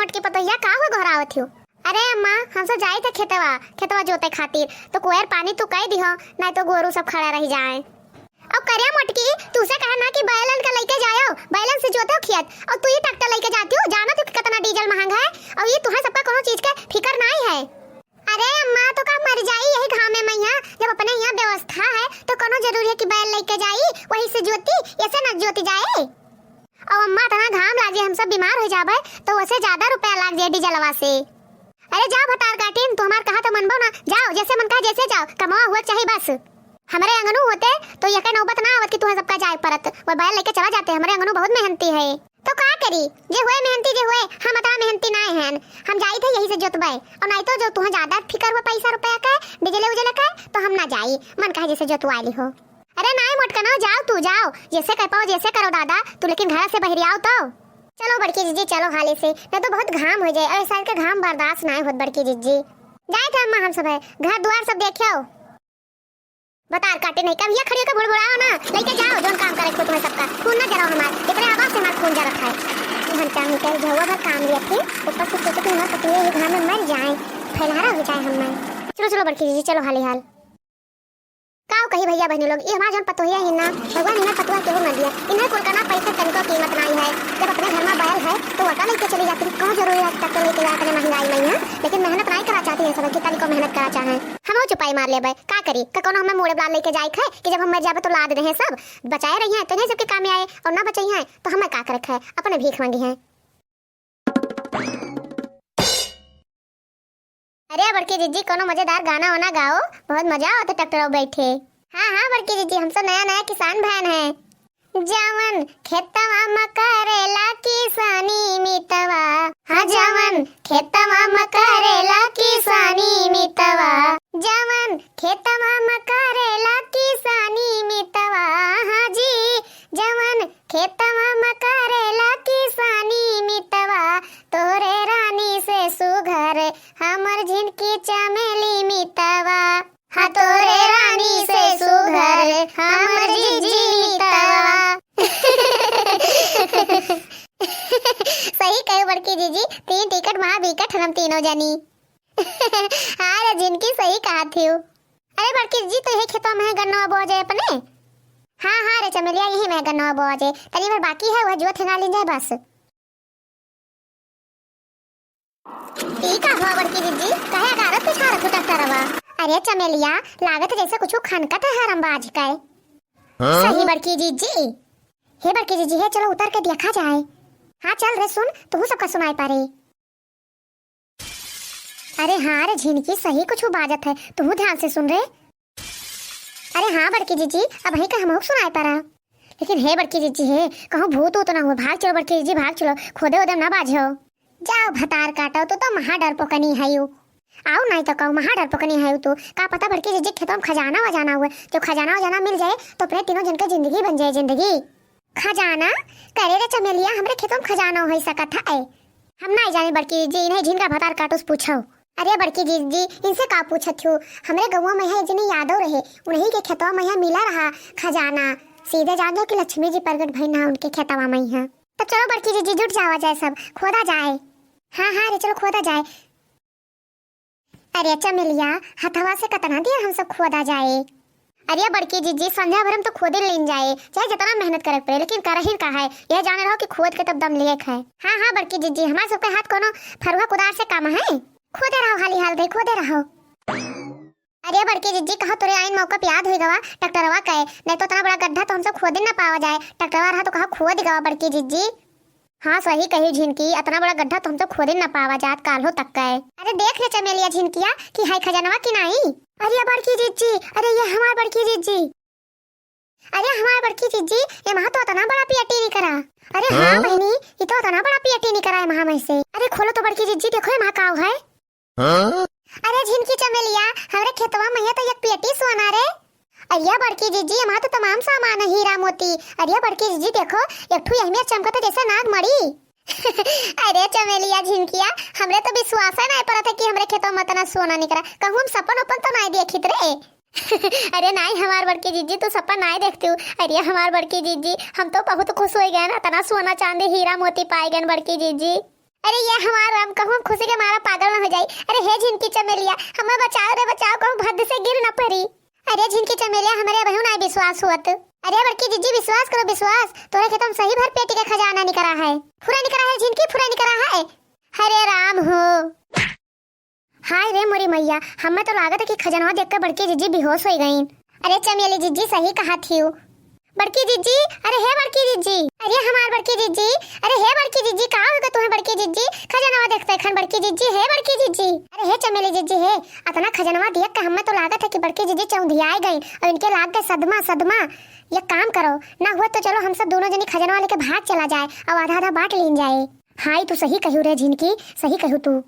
मोटकी पतोहिया का हो घोरावत हो? अरे अम्मा हम सब जाए थे खेतवा जोते खातिर, तो कुएर पानी तू कह दिहो, नहीं तो गोरू सब खड़ा रह जाए। अब करिया मोटकी तू से कहा ना कि बैलन का लेके जाओ, बैलन से जोते हो खेत, और तू ही ट्रैक्टर लेके जाती हो, जाना तो कितना डीजल महंगा है, और ये तुम्हें सबका कोनो चीज का फिक्र नहीं है। अरे अम्मा तो का मर जाई यही घाम में मैया, जब अपने यहाँ व्यवस्था है तो कोनो जरूरी है कि बैल लेके जाई, वही से जोती, ऐसे न जोती जाए। और अम्मा तना घाम लागे, हम सब बीमार हो जाबे तो वैसे ज्यादा रुपया लाग जाए डीजलवा से। अरे जाओ भतार काटीन, तू हमार कहा तो मनबो ना, जाओ जैसे मन कहा जैसे जाओ, कमाओ हुआ चाहिए बस। हमारे अंगनू होते तो ये के नौबत ना आवत कि तुम्हें सबका जाए परत, वो बैल लेके चला जाते। हमारे अंगनू बहुत मेहनती है, तो का करी, जे हुए मेहनती जे हुए, हम इतना मेहनती नहीं हैं। हम जाई थे यही से जोतबे, और नहीं तो जो तुम्हें ज्यादा फिकर हुआ पैसा रुपया का डीजल उजल का, तो हम ना जाई, मन कहे जैसे जोतवाली हो। अरे नहीं मोटका ना, जाओ तू जाओ, जैसे कह पाओ जैसे करो दादा, तू लेकिन घर से बहरी आओ तो। चलो बड़की जीजी चलो हाली से, नहीं तो बहुत घाम हो जाए, और इस साल का घाम बर्दाश्त नहीं होत बड़की जीजी। जाए थे अम्मा हम सब घर द्वार सब देखियो, बता काटे नहीं कब ये खड़ी होकर बुड़बुड़ाओ ना, लेके जाओ जोन काम करे तुम्हें सबका, खून ना जराओ हमार, इतने आवाज से हमार खून जरत है। घंटा मीटर झुआ भर काम लिया थे, ऊपर से सोचे कि हमारे पतिए ये घाम में मर जाए, फैलारा हो जाए हम में। चलो चलो बड़की जीजी चलो हाली हाल। काओ कही भैया बहनी लोग, ये हमारा जोन पतोहिया है ना, भगवान इन्हें पतवा केहू न दिया, इन्हें कुल करना पैसा तनको कीमत नहीं है। जब अपने घर में बैल है तो वटा लेके चली जाती, कौन जरूरी है ट्रैक्टर लेके जाकर महंगाई नहीं है, लेकिन मेहनत नहीं करा चाहती है सब, कि तनिको मेहनत करा चाहे हम चुपाई मार लेबे, का करी का कोनो हमें मोड़े ब्लाड लेके जाए खाए कि जब हम मर जाबे तो लाद रहे सब बचाए रही हैं, तो नहीं सबके काम में आए, और ना बचाई हैं तो हमें का करे खाए, अपने भीख मांगी हैं। अरे बड़की जीजी कोनो मजेदार गाना वाना गाओ, बहुत मजा आता ट्रैक्टर में बैठे। हाँ हाँ बड़की जीजी, हम सब नया नया किसान बहन है। जवन खेतवा में करेला किसानी मितवा, हाँ जवन खेतवा में करेला किसानी मितवा, जवन खेतवा में करेला किसानी मितवा, हाँ जी जवन खेतवा में करेला किसानी मितवा, तोरे रानी से सुघर हमर झिनकी चमेली मितवा, हाँ तोरे रानी से सुघर हमर जीजी मितवा। सही कहे बड़की जीजी, 3 टिकट वहाँ विकट हम तीनों जनी। हाँ जिनकी सही कहा थी। अरे बड़की जीजी तो यही खेतों में गन्ना बो जाए अपने। हाँ हाँ रे चमेलिया, यही में गन्ना बो जाए, तनी बार बाकी है वह जो थना ले जाए बस। ठीक है हुआ बड़की जीजी, कहे अगारत पिछा रखो टकरवा। अरे चमेलिया लागत जैसे कुछ खनकत है हरमबाज का। सही बड़की जीजी, हे बड़की जीजी है, चलो उतर के देखा जाए। हाँ चल रे सुन, तू सबका सुनाई पा रही। अरे हाँ रे झिनकी सही कुछ बाजत है, तू ध्यान से सुन रे। अरे हाँ बड़की जीजी, अब वही का हम सुनाई पा रहा, लेकिन हे बड़की जीजी है कहूँ भूत हो तो ना हो, भाग चलो बड़की जीजी भाग चलो, खोदे ओदे ना बाजो। जाओ भतार काटो, तो महा डर पोकनी है यू, आओ नहीं तो कहो महा डर पोकनी है तू, का पता बड़की जीजी खेतों में खजाना वजाना हुआ, जो खजाना वजाना मिल जाए तो अपने तीनों जन की जिंदगी बन जाए। जिंदगी खजाना करे रे चमेलिया, हमरे खेतों में खजाना हो सकत है, हम नहीं जाने बड़की जीजी, इन्हें जिनका भतार काटोस पूछो। अरे बड़की जीजी इनसे का पूछत हो, हमरे गाँव में है जिन्हें यादव रहे, उन्हीं के खेतों में मिला रहा खजाना, सीधे जान दो कि लक्ष्मी जी प्रगट भई ना उनके खेतवा में है। तो चलो बड़की जीजी जुट जावा जाए, सब खोदा जाए। हाँ हाँ रे चलो खोदा जाए। अरे चमेलिया हथवा से कतना दिया हम सब खोदा जाए। अरे बड़की जीजी संध्या भर हम तो खोदे लेन जाए, चाहे जितना मेहनत करे पड़े, लेकिन कर ही का है, यह जाने रहो कि खोद के तब दम लिए खाए। हाँ हाँ बड़की जीजी, हमारे सबके हाथ कोनो फरुआ कुदार से काम है, खोदे रहो हाली हाल भाई खोदे रहो। अरे बड़की जीजी कहा तोरे आइन मौका पे याद हो गवा ट्रैक्टरवा कहे, नहीं तो इतना बड़ा गड्ढा तो हम सब खोदे ना पावा जाए, ट्रैक्टरवा रहा तो कहा खोद गवा बड़की जीजी। हाँ सही कही झिनकी, इतना बड़ा गड्ढा तो हम तो खोदे न पावा जात काल्हो तक का है। अरे देख ले चमेलिया झिनकिया कि हाय खजानवा कि नहीं। अरे बड़की जीजी, अरे ये हमार बड़की जीजी, अरे हमार बड़की जीजी, ये महा तो इतना बड़ा पियटी नहीं करा। अरे हाँ बहनी, ये तो इतना बड़ा पियटी नहीं करा है महा में से। अरे खोलो तो बड़की जीजी, देखो ये महा काव है। अरे झिनकी चमेलिया, हमारे खेतवा में तो एक पियटी सोना रे। अरिया बड़की जीजी, हमारा तो तमाम सामान है हीरा मोती। अरिया बड़की जीजी देखो, एक ठू अहमियत चमकता जैसे नाग मड़ी। अरे चमेलिया झिनकिया, हमरे तो विश्वास नहीं पड़ा था कि हमरे खेतों में इतना सोना निकला, कहूँ हम सपन अपन तो नहीं देखित रे। अरे नहीं हमार बड़की जीजी, तू सपन नहीं देखती हूँ। अरे हमार बड़की जीजी, हम तो बहुत खुश हो गए ना, इतना सोना चांदी हीरा मोती पाए गए बड़की जीजी। अरे ये हमारा राम कहूँ खुशी के मारा पागल न हो जाई। अरे हे झिनकी चमेलिया हमें बचाओ रे बचाओ, कहूँ भद्द से गिर न पड़ी। अरे झिनकी चमेलिया हमारे बहू ना विश्वास हुआ। अरे बड़की जीजी विश्वास करो विश्वास, तोरे के तुम सही भर पेटी का खजाना निकरा है, पूरा निकरा है झिनकी, पूरा निकरा है। हरे राम हो। हाय रे मोरी मैया, हमें तो लागत है कि खजाना देख कर बड़की जीजी बेहोश हो गई। अरे चमेली जीजी सही कहा थी बड़की जीजी। अरे हे बड़की जीजी, अरे हमार बड़की जीजी, अरे हे बड़की जीजी का होगा तुम्हें बड़की जीजी, खजाना देखते खन बड़की जीजी, हे बड़की जीजी। अरे हे चमेली जीजी हे, इतना खजाना देख के हमें तो लागत है कि बड़की जीजी चौंधियाई गई और इनके लाग गए सदमा सदमा। ये काम करो ना हुआ तो चलो हम सब दोनों जनी खजाना लेके भाग चला जाए और आधा आधा बांट लीन जाए। हाय तू सही कहू रे झिनकी, सही कहू तू।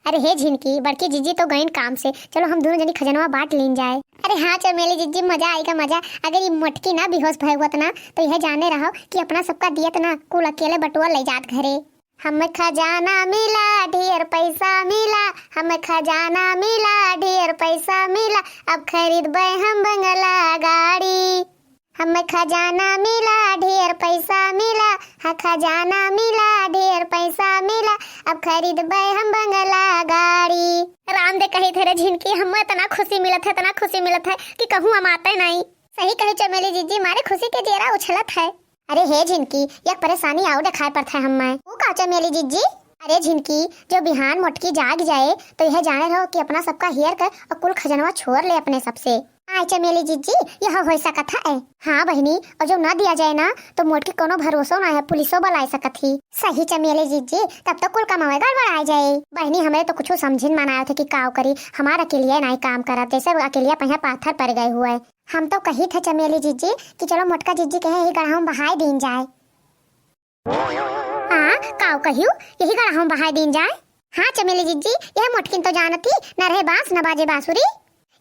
अरे हे झिनकी बड़की जीजी तो गईन काम से, चलो हम दोनों जनी खजाना बांट लीन जाए। अरे हाँ चमेली जीजी मजा आएगा मजा। अगर ये मटकी ना बेहोश भय हुआ ना तो यह जाने रहो कि अपना सबका दियत ना कुल अकेले बटुआ ले जात घरे। हमें खजाना मिला ढेर पैसा मिला, हमें खजाना मिला ढेर पैसा मिला, अब खरीद बे हम बंगला गाड़ी। हमें खजाना मिला ढेर पैसा मिला, हाँ खजाना मिला ढेर पैसा मिला, अब खरीद बे हम बंगला गाड़ी। राम दे कही थे झिनकी, हमें इतना खुशी मिलत है, इतना खुशी मिलत है कि कहूँ हम आते नहीं। सही कही चमेली जीजी, मारे खुशी के जेरा उछलत है। अरे हे झिनकी एक परेशानी आओ दिखाई पड़ता है हमें। वो का चमेली जीजी? अरे झिनकी जो बिहान मोटकी जाग जाए तो यह जाने रहो कि अपना सबका हेयर कर और कुल खजनवा छोड़ ले अपने सबसे। आय चमेली जीजी यह हो सकत है। हाँ बहनी, और जो ना दिया जाए ना तो मोटकी कोनो भरोसा ना है, पुलिसो बुला सकत ही। सही चमेली जीजी, तब तो कुल कमावे गड़बड़ आ जाए। बहनी हमें तो कुछ समझिन मनाया थे कि काव करी, हमारा अकेलिया नहीं काम करा, जैसे अकेलिया पहिया पाथर पड़ गए हुए। हम तो कही थे चमेली जीजी कि चलो मोटका जीजी कहे यही गढ़ा बहाई दीन जाए। काव कहियो यही गढ़ा बहाई दीन जाए। हाँ चमेली जीजी यह मोटकिन तो जानती न रहे बांस न बाजे बांसुरी।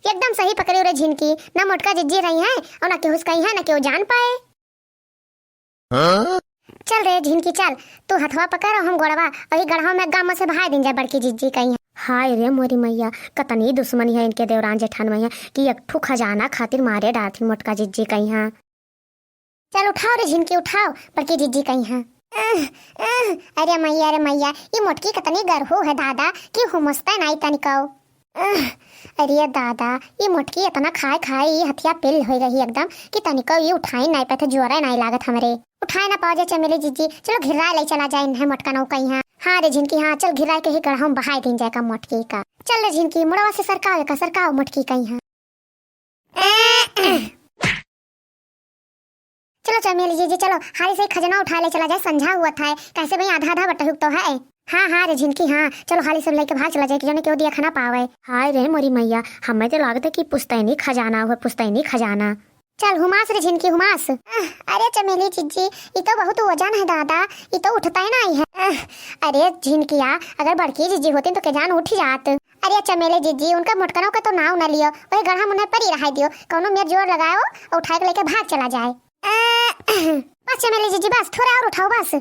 एकदम सही पकड़ी रे झिनकी, ना मोटका जिज्जी रही है और ना केहू कही है ना केहू जान पाए। चल रे झिनकी चल, तू हथवा पकड़ हम गोड़वा और गढ़वा में गाम से बहाई दिन जाए बड़की जिज्जी कही है। हाय रे मोरी मैया, कतनी दुश्मनी है इनके देवरान जेठान मैया कि एक ठू खजाना खातिर मारे डालती मोटका जिज्जी कही है। चल उठाओ रे झिनकी उठाओ, बड़की जिज्जी कही है। अरे मैया ये मोटकी कतनी गरहू है दादा कि हुमस्ता नहीं तनिको। अरे दादा ये मोटकी इतना खाए खाए ये हथिया पिल हो रही एकदम कि तनिको ये उठाई नहीं पाते, जोरा नहीं लागत हमरे, उठाए ना पाओ जाए चमेली जीजी। चलो घिरा ले चला जाए इन्हें मोटका नौ कहीं। हाँ रे झिनकी हाँ चल घिरा के ही गढ़ा बहाई दिन जाएगा मोटकी का। चल रे झिनकी मुड़वा से सरकाओ मोटकी कहीं है। चलो चमेली जीजी चलो हारी से खजाना उठा ले चला जाए, संझा हुआ था कैसे भाई आधा आधा बटा तो है। हाँ रे झिनकी हाँ चलो हाली सब लेके भाग चला जाए कि जाने क्यों दिया खाना पावे। हाय रे मोरी मैया, हमें तो लागत है कि पुश्तैनी खजाना हुआ, पुश्तैनी खजाना। चल हुमास रे झिनकी हुमास। अरे चमेली जीजी ये तो बहुत वजन है दादा, ये तो उठता ही नहीं है। अरे झिनकिया अगर बड़की जीजी होती तो के जान उठ जात। अरे चमेली जीजी उनका मोटकनों का तो नाव न लियो, वही गढ़ा मुन्ने पर ही रहा दियो, कौनो मेर जोर लगाओ और उठा के लेके भाग चला जाए। बस चमेली जीजी बस थोड़ा और उठाओ बस।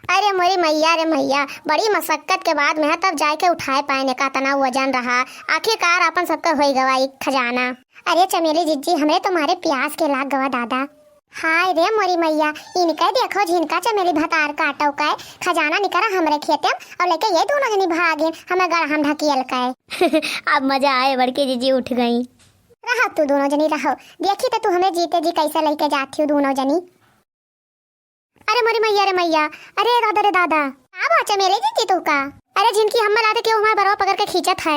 अरे मोरी मैया रे मैया, बड़ी मशक्कत के बाद मैं तब जाके उठाए पाए का तना वजन रहा, आखिरकार अपन सबका हो गवा खजाना। अरे चमेली जीजी हमें तुम्हारे प्यास के लाग गवा दादा। हाय रे मोरी मैया, इनका देखो झिनका चमेली भतार काटो का खजाना निकरा हमरे खेते और लेके ये दोनों जनी भागे हमें गढ़ा ढकियल का। अब मजा आए, बड़की जीजी उठ गई। रहा तू दोनों जनी रहो, देखी तो तू हमें जीते जी कैसे लेके जाती हो दोनों जनी। अरे मोरी मैया रे मैया, अरे दादा अब अच्छा मेरे जीती तू का। अरे जिनकी हम लाते क्यों हमारे बरवा पकड़ के खींचत है।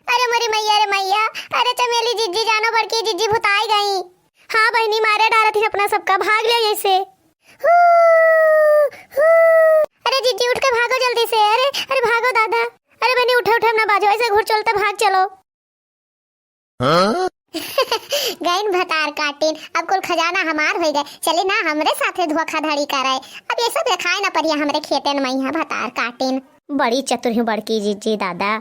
अरे मोरी मैया रे मैया, अरे चमेली जीजी जानो बड़की जीजी भुताई गई। हाँ बहनी मारे डाला थी अपना सबका, भाग लिया जैसे। अरे जीजी उठ के भागो जल्दी से। अरे भागो दादा। अरे बहनी उठो अपना बाजू ऐसे घुर चलते भाग चलो। गैन भतार काटिन, अब कुल खजाना हमार हो गए, चले ना हमरे साथे धोखाधड़ी कराए, अब ये सब दिखाए ना परिया हमरे खेतन में भतार काटिन। बड़ी चतुर हूँ बड़की जीजी दादा।